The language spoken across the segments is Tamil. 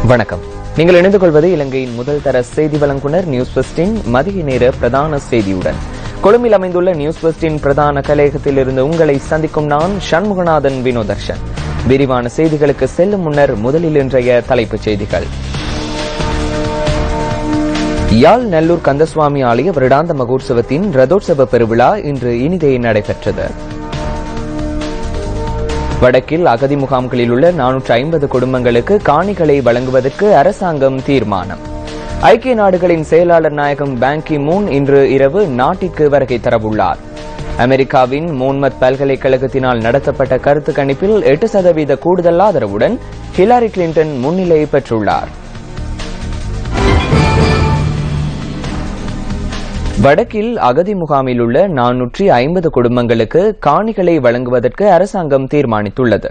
வணக்கம். நீங்கள் இணைந்து கொள்வது இலங்கையின் முதல் தர செய்தி வழங்குனர் நியூஸ் ஃபர்ஸ்டின் மதிய நேர பிரதான செய்தியுடன். கொழும்பில் அமைந்துள்ள நியூஸ் ஃபர்ஸ்டின் பிரதான கலையகத்தில் இருந்து உங்களை சந்திக்கும் நான் சண்முகநாதன் வினோதர்ஷன். விரிவான செய்திகளுக்கு செல்லும் முன்னர் முதலில் இன்றைய தலைப்புச் செய்திகள். யாழ் நல்லூர் கந்தசுவாமி ஆலய வருடாந்த மகோற்சவத்தின் ரதோற்சவ பெருவிழா இன்று இனிதே நடைபெற்றது. வடக்கில் அகதி முகாம்களில் உள்ள 450 குடும்பங்களுக்கு காணிகளை வழங்குவதற்கு அரசாங்கம் தீர்மானம். ஐக்கிய நாடுகளின் செயலாளர் நாயகம் பான் கி மூன் இன்று இரவு நாட்டிற்கு வருகை தரவுள்ளார். அமெரிக்காவின் மோன்மத் பல்கலைக்கழகத்தினால் நடத்தப்பட்ட கருத்து கணிப்பில் 8% கூடுதல் ஆதரவுடன் ஹிலாரி கிளின்டன் முன்னிலை பெற்றுள்ளார். வடக்கில் அகதி முகாமில் உள்ள 450 குடும்பங்களுக்கு காணிகளை வழங்குவதற்கு அரசாங்கம் தீர்மானித்துள்ளது.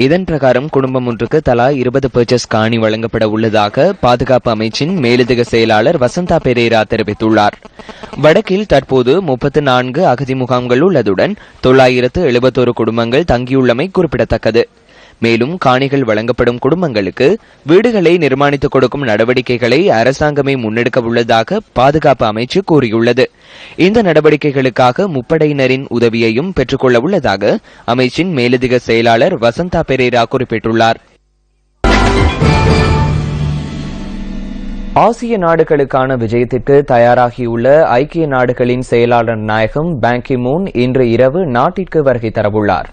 இதன் பிரகாரம் குடும்பம் ஒன்றுக்கு தலா 20 பர்ச்சஸ் காணி வழங்கப்பட உள்ளதாக பாதுகாப்பு அமைச்சின் மேலதிக செயலாளர் வசந்தா பெரேரா தெரிவித்துள்ளார். வடக்கில் தற்போது 34 அகதி முகாம்கள் உள்ளதுடன் 971 குடும்பங்கள் தங்கியுள்ளமை குறிப்பிடத்தக்கது. மேலும் காணிகள் வழங்கப்படும் குடும்பங்களுக்கு வீடுகளை நிர்மாணித்துக் கொடுக்கும் நடவடிக்கைகளை அரசாங்கமே முன்னெடுக்க உள்ளதாக பாதுகாப்பு அமைச்சு கூறியுள்ளது. இந்த நடவடிக்கைகளுக்காக முப்படையினரின் உதவியையும் பெற்றுக்கொள்ள உள்ளதாக அமைச்சின் மேலதிக செயலாளர் வசந்தா பெரேரா குறிப்பிட்டுள்ளார். ஆசிய நாடுகளுக்கான விஜயத்திற்கு தயாராகியுள்ள ஐக்கிய நாடுகளின் செயலாளர் நாயகம் பான் கி மூன் இன்று இரவு நாட்டிற்கு வருகை தரவுள்ளார்.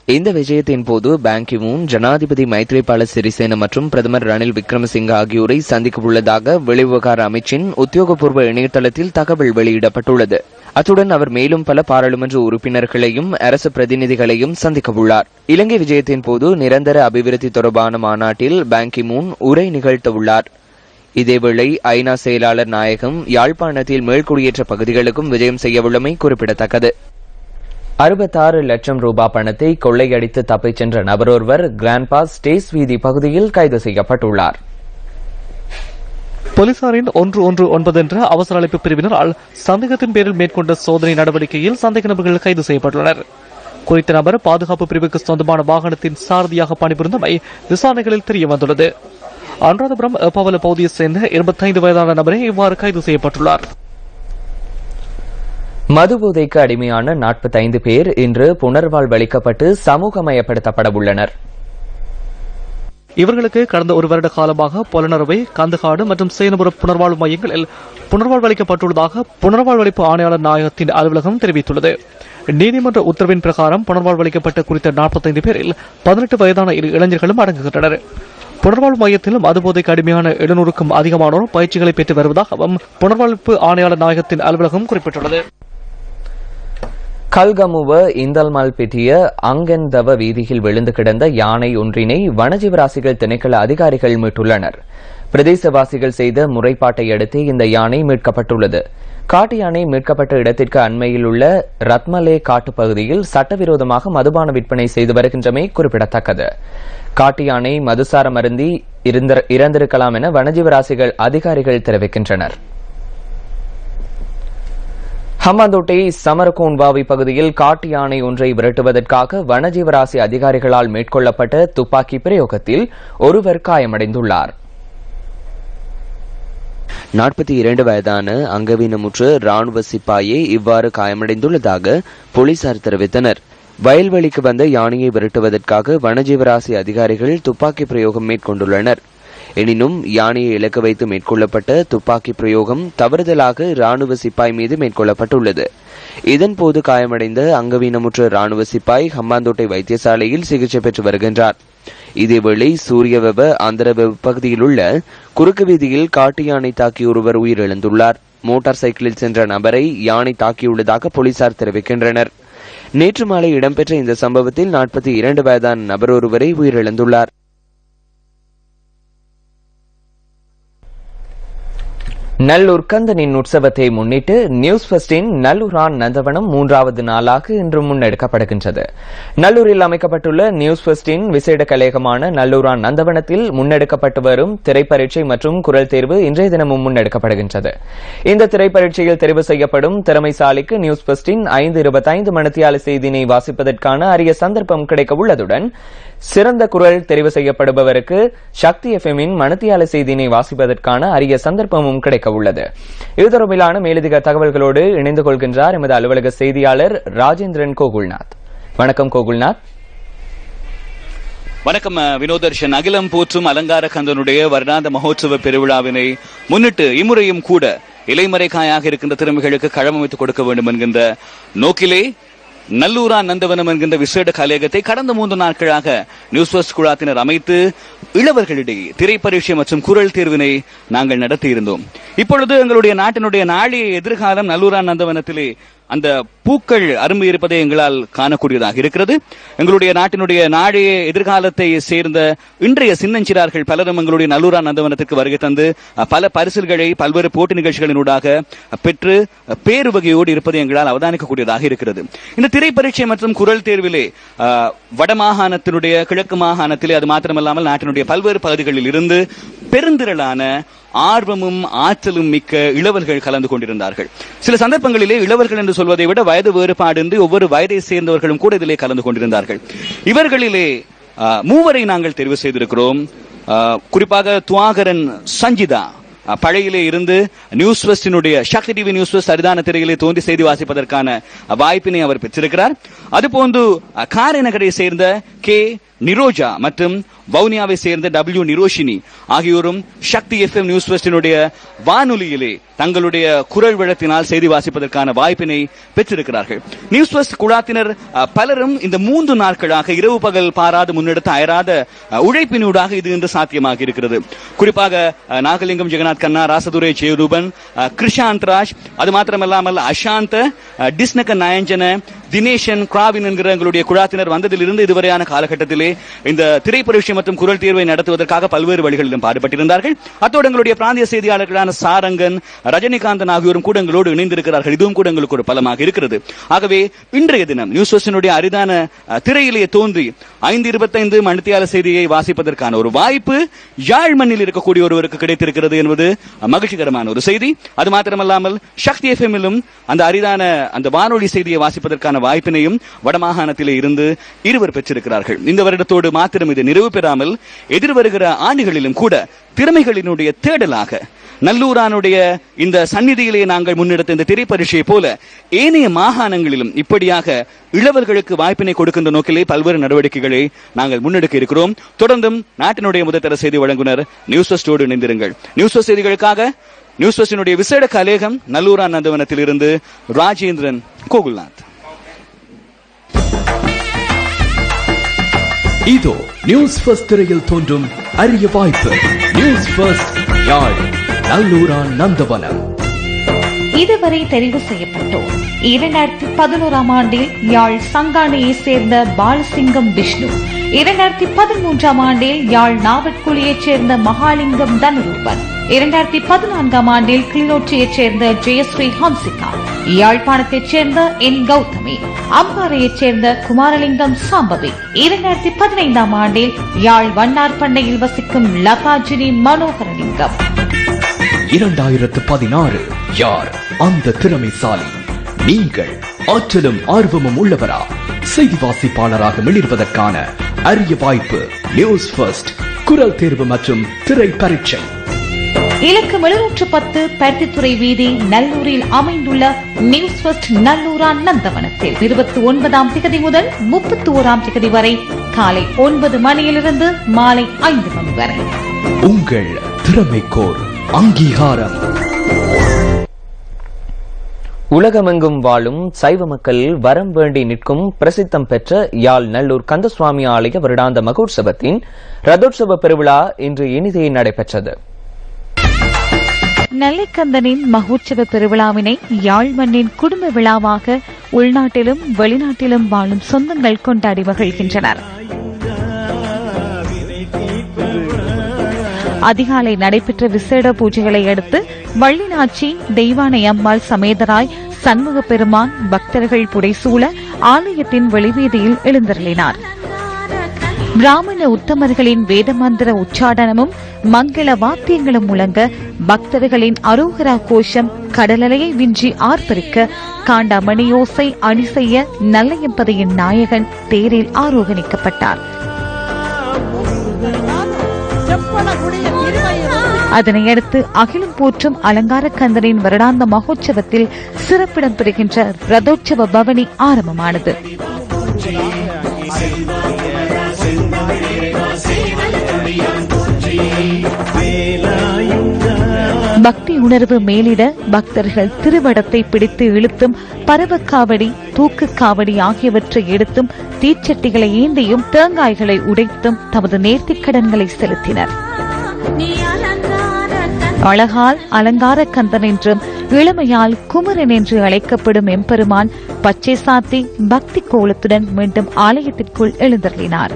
இந்த விஜயத்தின் போது பான் கி மூன் ஜனாதிபதி மைத்ரிபால சிறிசேன மற்றும் பிரதமர் ரணில் விக்ரமசிங்க ஆகியோரை சந்திக்க உள்ளதாக வெளிவிவகார அமைச்சின் உத்தியோகபூர்வ இணையதளத்தில் தகவல் வெளியிடப்பட்டுள்ளது. அத்துடன் அவர் மேலும் பல பாராளுமன்ற உறுப்பினர்களையும் அரசு பிரதிநிதிகளையும் சந்திக்க உள்ளார். இலங்கை விஜயத்தின் போது நிரந்தர அபிவிருத்தி தொடர்பான மாநாட்டில் பான் கி மூன் உரை நிகழ்த்த உள்ளார். இதேவேளை ஐநா செயலாளர் நாயகம் யாழ்ப்பாணத்தில் மேல்குடியேற்ற பகுதிகளுக்கும் விஜயம் செய்யவுள்ளமை குறிப்பிடத்தக்கது. 66 லட்சம் ரூபாய் பணத்தை கொள்ளையடித்து தப்பிச் சென்ற நபரொருவர் கிராண்ட் பாஸ் ஸ்டேஸ் வீதி பகுதியில் கைது செய்யப்பட்டுள்ளார். போலீசாரின் 119 என்ற அவசர அழைப்பு பிரிவினரால் சந்தேகத்தின் பேரில் மேற்கொண்ட சோதனை நடவடிக்கையில் சந்தேக நபர்கள் கைது செய்யப்பட்டுள்ளனர். குறித்த நபர் பாதுகாப்பு பிரிவுக்கு சொந்தமான வாகனத்தின் சாரதியாக பணிபுரிந்தமை விசாரணைகளில் தெரிய வந்துள்ளது. அனுராதபுரம் பவல பகுதியைச் சேர்ந்த 25 வயதான நபரே இவ்வாறு கைது செய்யப்பட்டுள்ளார். மதுபோதைக்கு அடிமையான 45 பேர் இன்று புனர்வாழ்வளிக்கப்பட்டு சமூகமயப்படுத்தப்பட உள்ளனர். இவர்களுக்கு கடந்த ஒரு வருட காலமாக பொலனறுவை, கந்தகாடு மற்றும் சேனபுர புனர்வாழ்வு மையங்களில் புனர்வாழ்வளிக்கப்பட்டுள்ளதாக புனர்வாழ்வளிப்பு ஆணையாளர் நாயகத்தின் அலுவலகம் தெரிவித்துள்ளது. நீதிமன்ற உத்தரவின் பிரகாரம் புனர்வாழ்வளிக்கப்பட்ட குறித்த 45 பேரில் 18 வயதான இளைஞர்களும் அடங்குகின்றனர். புனர்வாழ்வு மையத்தில் மதுபோதைக்கு அடிமையான 700க்கும் அதிகமானோர் பயிற்சிகளை பெற்று வருவதாகவும் புனர்வாழ்வு ஆணையாளர் நாயகத்தின் அலுவலகம் குறிப்பிட்டுள்ளது. கல்கமுவ இந்தல்மல் பிட்டிய அங்கென்தவ வீதியில் விழுந்து கிடந்த யானை ஒன்றினை வனஜீவராசிகள் திணைக்கள அதிகாரிகள் மீட்டுள்ளனர். பிரதேசவாசிகள் செய்த முறைப்பாட்டை அடுத்து இந்த யானை மீட்கப்பட்டுள்ளது. காட்டு யானை மீட்கப்பட்ட இடத்திற்கு அண்மையில் உள்ள ரத்மலே காட்டுப்பகுதியில் சட்டவிரோதமாக மதுபான விற்பனை செய்து வருகின்றமை குறிப்பிடத்தக்கது. காட்டு யானை மதுசாரம் அருந்தி இறந்திருக்கலாம் என வனஜீவராசிகள் அதிகாரிகள் தெரிவிக்கின்றனர். ஹம்பாந்தோட்டை சமரகோன்வாவி பகுதியில் காட்டு யானை ஒன்றை விரட்டுவதற்காக வனஜீவராசி அதிகாரிகளால் மேற்கொள்ளப்பட்ட துப்பாக்கி பிரயோகத்தில் ஒருவர் காயமடைந்துள்ளார். 42 வயதான அங்கவீனமுற்ற ராணுவ சிப்பாயே இவ்வாறு காயமடைந்துள்ளதாக போலீசார் தெரிவித்தனர். வயல்வெளிக்கு வந்த யானையை விரட்டுவதற்காக வனஜீவராசி அதிகாரிகள் துப்பாக்கி பிரயோகம் மேற்கொண்டுள்ளனர். எனினும் யானையை இலக்கு வைத்து மேற்கொள்ளப்பட்ட துப்பாக்கி பிரயோகம் தவறுதலாக ராணுவ சிப்பாய் மீது மேற்கொள்ளப்பட்டுள்ளது. இதன்போது காயமடைந்த அங்கவீனமுற்ற ராணுவ சிப்பாய் ஹம்பாந்தோட்டை வைத்தியசாலையில் சிகிச்சை பெற்று வருகின்றார். இதேவேளை சூரியவெவ ஆந்திரவெவ பகுதியில் உள்ள குறுக்கு வீதியில் காட்டு யானை தாக்கி ஒருவர் உயிரிழந்துள்ளார். மோட்டார் சைக்கிளில் சென்ற நபரை யானை தாக்கியுள்ளதாக போலீசார் தெரிவிக்கின்றனர். நேற்று மாலை இடம்பெற்ற இந்த சம்பவத்தில் 42 வயதான நபர் ஒருவரை உயிரிழந்துள்ளார். நல்லூர் கந்தனின் உற்சவத்தை முன்னிட்டு நியூஸ் ஃபர்ஸ்டின் நல்லூரான் நந்தவனம் 3வது நாளாக இன்று முன்னெடுக்கப்படுகின்றது. நல்லூரில் அமைக்கப்பட்டுள்ள நியூஸ் ஃபர்ஸ்டின் விசேட கலையகமான நல்லூரான் நந்தவனத்தில் முன்னெடுக்கப்பட்டு வரும் திரைப்பரீட்சை மற்றும் குரல் தேர்வு இன்றைய தினமும் முன்னெடுக்கப்படுகின்றது. இந்த திரைப்பரீட்சையில் தெரிவு செய்யப்படும் திறமைசாலிக்கு நியூஸ் ஃபர்ஸ்டின் 5:25 மணித்தியால செய்தியினை வாசிப்பதற்கான அரிய சந்தர்ப்பம் கிடைக்க உள்ளதுடன் சிறந்த குரல் தெரிவு செய்யப்படுபவருக்கு சக்தி எஃப்எம்மின் மணித்தியால செய்தியினை வாசிப்பதற்கான அரிய சந்தர்ப்பமும் கிடைக்க உள்ளது. இது தொடர்பிலான மேலதிக தகவல்களோடு இணைந்து கொள்கின்றார் எமது அலுவலக செய்தியாளர் ராஜேந்திரன் கோகுல்நாத். வணக்கம் கோகுல்நாத். வணக்கம் வினோதர்ஷன். அகிலம் போற்றும் அலங்கார கந்தனுடைய வருடாந்த மகோத்சவ பெருவிழாவினை முன்னிட்டு இம்முறையும் கூட இலைமறைக்காயாக இருக்கின்ற திறமைகளுக்கு களமமைத்துக் கொடுக்க வேண்டும் என்கின்ற நோக்கிலே நல்லூரா நந்தவனம் என்கின்ற விசேட கலையகத்தை கடந்த 3 நாட்களாக நியூஸ் ஃபர்ஸ்ட் குழாத்தினர் அமைத்து இளவர்களிடையே திரைப்பரீட்சை மற்றும் குரல் தேர்வினை நாங்கள் நடத்தியிருந்தோம். இப்பொழுது எங்களுடைய நாட்டினுடைய நாளைய எதிர்காலம் நல்லூரா நந்தவனத்திலே அந்த பூக்கள் அரும்பி இருப்பதை எங்களால் காணக்கூடியதாக இருக்கிறது. எங்களுடைய நாட்டினுடைய நாளைய எதிர்காலத்தை சேர்ந்த இன்றைய சின்னஞ்சிறார்கள் பலரும் எங்களுடைய நல்லூரா நந்தவனத்திற்கு வருகை தந்து பல பரிசுகளை பல்வேறு போட்டி நிகழ்ச்சிகளினூடாக பெற்று பேருவகையோடு இருப்பதை எங்களால் அவதானிக்கக்கூடியதாக இருக்கிறது. இந்த திரைப்பரீட்சை மற்றும் குரல் தேர்விலே வடமாகாணத்தினுடைய கிழக்கு மாகாணத்திலே அது மாத்திரமல்லாமல் நாட்டினுடைய பல்வேறு பகுதிகளில் இருந்து பெருந்திரளான ஆர்வமும் ஆற்றலும் மிக்க இளவல்கள் கலந்து கொண்டிருந்தார்கள். சில சந்தர்ப்பங்களிலே இளவல்கள் என்று சொல்வதை விட வயது வேறுபாடின்றி ஒவ்வொரு வயதை சேர்ந்தவர்களும் கூட இதிலே கலந்து கொண்டிருந்தார்கள். இவர்களிலே 3 நாங்கள் தெரிவு செய்திருக்கிறோம். குறிப்பாக துவாகரன் சஞ்சிதா பழையிலே இருந்து நியூஸ் ஃபர்ஸ்டினுடைய சக்தி டிவி நியூஸ் ஃபர்ஸ்ட் அரிதான திரையிலே தோன்றி செய்தி வாசிப்பதற்கான வாய்ப்பினை அவர் பெற்றிருக்கிறார். அதுபோன்று காரைநகரை சேர்ந்த கே நிரோஜா மற்றும் வவுனியாவை சேர்ந்த டபிள்யூ நிரோஷினி ஆகியோரும் சக்தி எஃப்எம் நியூஸ் ஃபர்ஸ்டினுடைய வானொலியிலே தங்களுடைய குரல் வழத்தினால் செய்தி வாசிப்பதற்கான வாய்ப்பினை பெற்றிருக்கிறார்கள். நியூஸ் ஃபர்ஸ்ட் குழாத்தினர் பலரும் இந்த 3 நாட்களாக இரவு பகல் பாராது முன்னெடுத்து அயராத உழைப்பினூடாக இது இன்று சாத்தியமாக இருக்கிறது. குறிப்பாக நாகலிங்கம் ஜெகநாத் கண்ணா, ராசதுரை ஜெயரூபன், கிருஷாந்த் ராஜ், அது மாத்திரமல்லாமல் அசாந்த, டிஸ்னக நயஞ்சன, தினேஷன், கிராவின் என்கிற எங்களுடைய குழாத்தினர் வந்ததிலிருந்து இதுவரையான காலகட்டத்திலே இந்த திரைப்பரீட்சை மற்றும் குரல் தேர்வை நடத்துவதற்காக பல்வேறு வழிகளிலும் பாடுபட்டிருந்தார்கள். அத்தோடு எங்களுடைய பிராந்திய செய்தியாளர்களான சாரங்கன், ரஜினிகாந்தன் ஆகியோரும் கூட எங்களோடு இணைந்திருக்கிறார்கள். இதுவும் கூட எங்களுக்கு ஒரு பலமாக இருக்கிறது. ஆகவே இன்றைய தினம் நியூஸ் ஃபர்ஸ்டினுடைய அரிதான திரையிலேயே தோன்றி 5:25 மணித்தியால செய்தியை வாசிப்பதற்கான ஒரு வாய்ப்பு யாழ் மண்ணில் இருக்கக்கூடிய ஒருவருக்கு கிடைத்திருக்கிறது என்பது மகிழ்ச்சிகரமான ஒரு செய்தி. அது மாத்திரமல்லாமல் சக்தி எஃப்எம்மிலும் அந்த அரிதான அந்த வானொலி செய்தியை வாசிப்பதற்கான வாய்ப்பினையும் வடமாகாணத்திலே இருந்து இருவர் பெற்றிருக்கிறார்கள். இந்த வருடத்தோடு மாத்திரம் இது நிறைவு பெறாமல் எதிர்வருகிற ஆண்டுகளிலும் கூட திறமைகளினுடைய தேடலாக நல்லூரானுடைய இந்த சந்நிதியிலே நாங்கள் முன்னெடுத்த இந்த திரைப்பரீட்சையை போல ஏனைய மாகாணங்களிலும் இப்படியாக இளவர்களுக்கு வாய்ப்பினை கொடுக்கின்ற நோக்கிலே பல்வேறு நடவடிக்கைகளை நாங்கள் முன்னெடுக்க இருக்கிறோம். தொடர்ந்தும் நாட்டினுடைய முதற்தர செய்தி வழங்குனர் நியூஸ் ஃபர்ஸ்டோடு இணைந்திருங்கள். நியூஸ் ஃபர்ஸ்ட் செய்திகளுக்காக நியூஸ் ஃபர்ஸ்டினுடைய விசேட கலையகம் நல்லூரா நந்தவனத்தில் இருந்து ராஜேந்திரன் கோகுல்நாத். இதோ நியூஸ் ஃபர்ஸ்ட் திரையில் தோன்றும் அரிய வாய்ப்பு. நியூஸ் ஃபர்ஸ்ட் யாழ் நல்லூரா நந்தவனம். இதுவரை தெரிவு செய்யப்பட்டோர் 2011 ஆண்டில் யாழ் சங்கானையை சேர்ந்த பாலசிங்கம் விஷ்ணு, 2013 ஆண்டில் யாழ் நாவட்குழியைச் சேர்ந்த மகாலிங்கம் தனுரூபன், 2014 ஆண்டில் கிளிநொச்சியைச் சேர்ந்த ஜெயஸ்ரீ ஹம்சிகா, யாழ்ப்பாணத்தைச் சேர்ந்த என் கௌதமி, அம்பாறையைச் சேர்ந்த குமாரலிங்கம் சாம்பவி, 2015 ஆண்டில் யாழ் வண்ணார் பண்ணையில் வசிக்கும் லதாஜினி மனோகரலிங்கம். 2016 யார் அந்த திறமைசாலி? நீங்கள் ஆற்றலும் ஆர்வமும் உள்ளவரா? செய்தி வாசிப்பாளராக மிளிர்வதற்கான அரிய வாய்ப்பு நியூஸ் ஃபர்ஸ்ட் குரல் தேர்வு மற்றும் திரை பரீட்சை. இலக்கம் 710 பருத்தித்துறை வீதி நல்லூரில் அமைந்துள்ள நியூஸ் ஃபர்ஸ்ட் நல்லூரா நந்தவனத்தில் 29ஆம் திகதி முதல் 31ஆம் திகதி வரை காலை 9 மணியிலிருந்து மாலை 5 மணி வரை. உங்கள் திறமைக்கோர் அங்கீகாரம். உலகமெங்கும் வாழும் சைவ மக்கள் வரம் வேண்டி நிற்கும் பிரசித்தம் பெற்ற யாழ் நல்லூர் கந்தசுவாமி ஆலய வருடாந்த மகோற்சவத்தின் ரதோற்சவ பெருவிழா இன்று இனிதே நடைபெற்றது. நல்லக்கந்தனின் மகோற்சவ பெருவிழாவினை யாழ் மண்ணின் குடும்ப விழாவாக உள்நாட்டிலும் வெளிநாட்டிலும் வாழும் சொந்தங்கள் கொண்டாடி மகிழ்கின்றனர். அதிகாலை நடைபெற்ற விசேட பூஜைகளை அடுத்து வள்ளிநாச்சி தெய்வானை அம்மாள் சமேதராய் சண்முக பெருமான் பக்தர்கள் புடைசூழ ஆலயத்தின் வெளிவீதியில் எழுந்தருளினார். பிராமண உத்தமர்களின் வேதமந்திர உச்சாடனமும் மங்கள வாத்தியங்களும் முழங்க பக்தர்களின் அரோகரா கோஷம் கடலலையை விஞ்சி ஆர்ப்பரிக்க காண்டாமணியோசை அணி செய்ய நல்லையம்பதியின் நாயகன் தேரில் ஆரோகணிக்கப்பட்டார். அதனையடுத்து அகிலம் போற்றும் அலங்கார கந்தனின் வருடாந்த மகோற்சவத்தில் சிறப்பிடம் பெறுகின்ற ரதோற்சவ பவனி ஆரம்பமானது. பக்தி உணர்வு மேலிட பக்தர்கள் திருவடத்தை பிடித்து இழுத்தும் பரவக்காவடி தூக்கு காவடி ஆகியவற்றை எடுத்தும் தீச்சட்டிகளை ஏந்தியும் தேங்காய்களை உடைத்தும் தமது நேர்த்திக்கடன்களை செலுத்தினர். அழகால் அலங்கார கந்தன் என்றும் இளமையால் குமரன் என்று அழைக்கப்படும் எம்பெருமான் பச்சை சாத்தி பக்தி கோலத்துடன் மீண்டும் ஆலயத்திற்குள் எழுந்தருளினார்.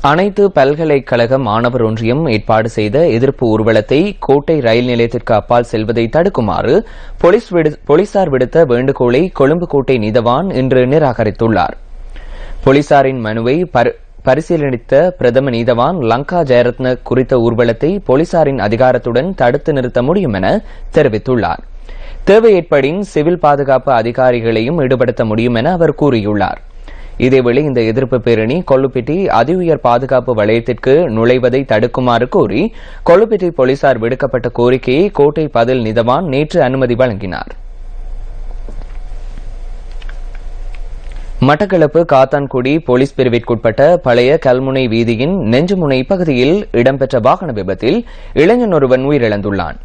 அனைத்து பல்கலைக்கழக மாணவர் ஒன்றியம் ஏற்பாடு செய்த எதிர்ப்பு ஊர்வலத்தை கோட்டை ரயில் நிலையத்திற்கு அப்பால் செல்வதை தடுக்குமாறு போலீசார் விடுத்த வேண்டுகோளை கொழும்பு கோட்டை நீதவான் இன்று நிராகரித்துள்ளார். போலீசாரின் மனுவை பரிசீலனித்த பிரதம நீதவான் லங்கா ஜெயரத்ன குறித்த ஊர்வலத்தை போலீசாரின் அதிகாரத்துடன் தடுத்து நிறுத்த முடியும் என தெரிவித்துள்ளார். தேவை ஏற்படின் சிவில் பாதுகாப்பு அதிகாரிகளையும் ஈடுபடுத்த முடியும் என அவர் கூறியுள்ளார். இதேவேளை இந்த எதிர்ப்பு பேரணி கொள்ளுப்பிட்டி அதி உயர் பாதுகாப்பு வலயத்திற்கு நுழைவதை தடுக்குமாறு கோரி கொள்ளுப்பிட்டி போலீசார் விடுக்கப்பட்ட கோரிக்கையை கோட்டை பதில் நீதவான் நேற்று அனுமதி வழங்கினார். மட்டக்களப்பு காத்தான்குடி போலீஸ் பிரிவிற்குட்பட்ட பழைய கல்முனை வீதியின் நெஞ்சுமுனை பகுதியில் இடம்பெற்ற வாகன விபத்தில் இளைஞன் ஒருவன் உயிரிழந்துள்ளான்.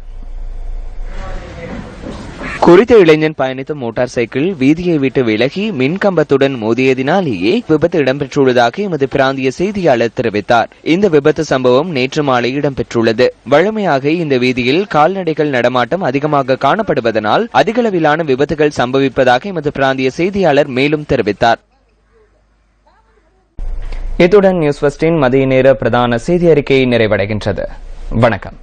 குறித்த இளைஞன் பயணித்த மோட்டார் சைக்கிள் வீதியை விட்டு விலகி மின்கம்பத்துடன் மோதியதினாலேயே விபத்து இடம்பெற்றுள்ளதாக எமது பிராந்திய செய்தியாளர் தெரிவித்தார். இந்த விபத்து சம்பவம் நேற்று மாலை இடம்பெற்றுள்ளது. வழமையாக இந்த வீதியில் கால்நடைகள் நடமாட்டம் அதிகமாக காணப்படுவதனால் அதிகளவிலான விபத்துகள் சம்பவிப்பதாக எமது பிராந்திய செய்தியாளர் மேலும் தெரிவித்தார். இத்துடன் நியூஸ் ஃபர்ஸ்டின் மதிய நேர பிரதான செய்தி அறிக்கை நிறைவடைகின்றது. வணக்கம்.